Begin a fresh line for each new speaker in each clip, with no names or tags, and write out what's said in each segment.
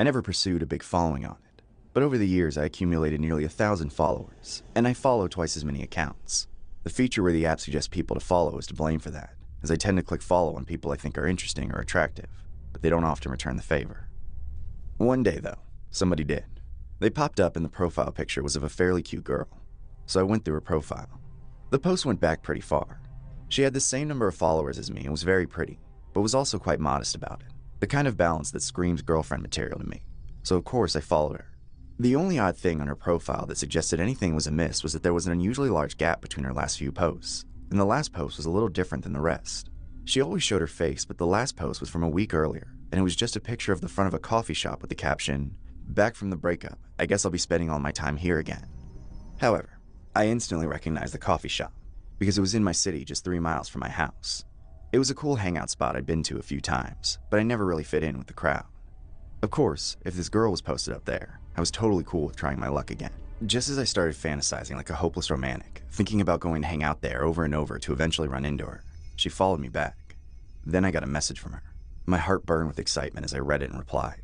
I never pursued a big following on it, but over the years I accumulated nearly 1,000 followers, and I follow twice as many accounts. The feature where the app suggests people to follow is to blame for that, as I tend to click follow on people I think are interesting or attractive, but they don't often return the favor. One day, though, somebody did. They popped up and the profile picture was of a fairly cute girl, so I went through her profile. The post went back pretty far. She had the same number of followers as me and was very pretty, but was also quite modest about it. The kind of balance that screams girlfriend material to me, so of course I followed her. The only odd thing on her profile that suggested anything was amiss was that there was an unusually large gap between her last few posts, and the last post was a little different than the rest. She always showed her face, but the last post was from a week earlier, and it was just a picture of the front of a coffee shop with the caption, "Back from the breakup, I guess I'll be spending all my time here again." However, I instantly recognized the coffee shop, because it was in my city just 3 miles from my house. It was a cool hangout spot I'd been to a few times, but I never really fit in with the crowd. Of course, if this girl was posted up there, I was totally cool with trying my luck again. Just as I started fantasizing like a hopeless romantic, thinking about going to hang out there over and over to eventually run into her, she followed me back. Then I got a message from her. My heart burned with excitement as I read it and replied.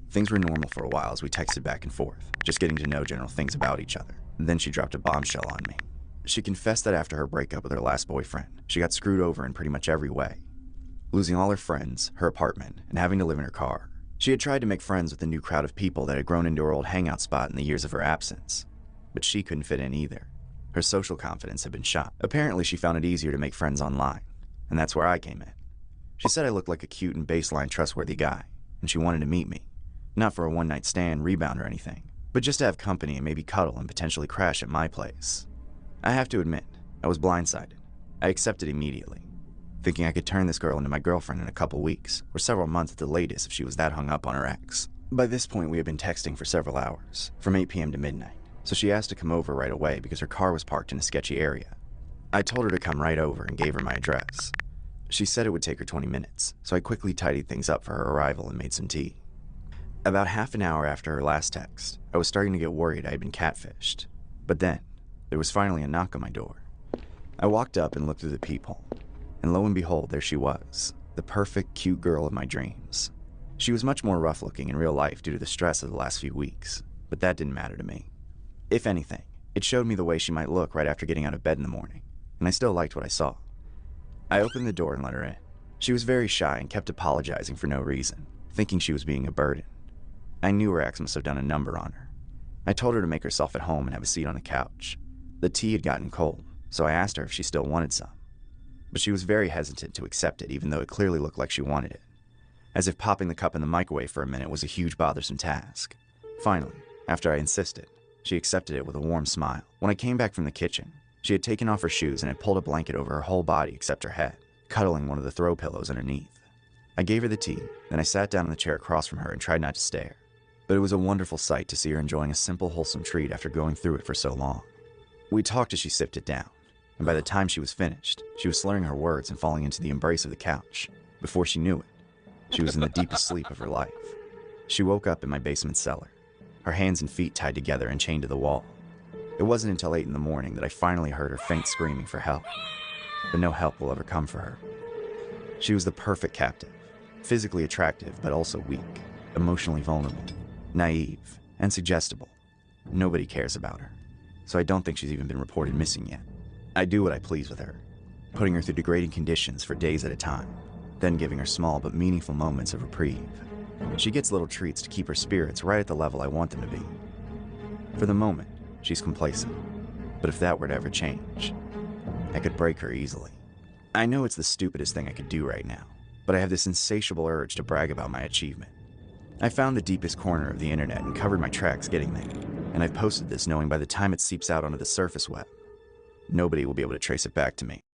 Things were normal for a while as we texted back and forth, just getting to know general things about each other. Then she dropped a bombshell on me. She confessed that after her breakup with her last boyfriend, she got screwed over in pretty much every way. Losing all her friends, her apartment, and having to live in her car. She had tried to make friends with the new crowd of people that had grown into her old hangout spot in the years of her absence. But she couldn't fit in either. Her social confidence had been shot. Apparently she found it easier to make friends online, and that's where I came in. She said I looked like a cute and baseline trustworthy guy, and she wanted to meet me. Not for a one-night stand, rebound, or anything, but just to have company and maybe cuddle and potentially crash at my place. I have to admit, I was blindsided. I accepted immediately, thinking I could turn this girl into my girlfriend in a couple weeks, or several months at the latest if she was that hung up on her ex. By this point, we had been texting for several hours, from 8 p.m. to midnight, so she asked to come over right away because her car was parked in a sketchy area. I told her to come right over and gave her my address. She said it would take her 20 minutes, so I quickly tidied things up for her arrival and made some tea. About half an hour after her last text, I was starting to get worried I had been catfished. But then, there was finally a knock on my door. I walked up and looked through the peephole, and lo and behold, there she was, the perfect, cute girl of my dreams. She was much more rough-looking in real life due to the stress of the last few weeks, but that didn't matter to me. If anything, it showed me the way she might look right after getting out of bed in the morning, and I still liked what I saw. I opened the door and let her in. She was very shy and kept apologizing for no reason, thinking she was being a burden. I knew her ex must have done a number on her. I told her to make herself at home and have a seat on the couch. The tea had gotten cold, so I asked her if she still wanted some. But she was very hesitant to accept it, even though it clearly looked like she wanted it. As if popping the cup in the microwave for a minute was a huge bothersome task. Finally, after I insisted, she accepted it with a warm smile. When I came back from the kitchen, she had taken off her shoes and had pulled a blanket over her whole body except her head, cuddling one of the throw pillows underneath. I gave her the tea, then I sat down in the chair across from her and tried not to stare. But it was a wonderful sight to see her enjoying a simple, wholesome treat after going through it for so long. We talked as she sipped it down, and by the time she was finished, she was slurring her words and falling into the embrace of the couch. Before she knew it, she was in the deepest sleep of her life. She woke up in my basement cellar, her hands and feet tied together and chained to the wall. It wasn't until 8 in the morning that I finally heard her faint screaming for help, but no help will ever come for her. She was the perfect captive, physically attractive but also weak, emotionally vulnerable, naive, and suggestible. Nobody cares about her, so I don't think she's even been reported missing yet. I do what I please with her, putting her through degrading conditions for days at a time, then giving her small but meaningful moments of reprieve. She gets little treats to keep her spirits right at the level I want them to be. For the moment, she's complacent, but if that were to ever change, I could break her easily. I know it's the stupidest thing I could do right now, but I have this insatiable urge to brag about my achievement. I found the deepest corner of the internet and covered my tracks getting there, and I've posted this knowing by the time it seeps out onto the surface web, nobody will be able to trace it back to me.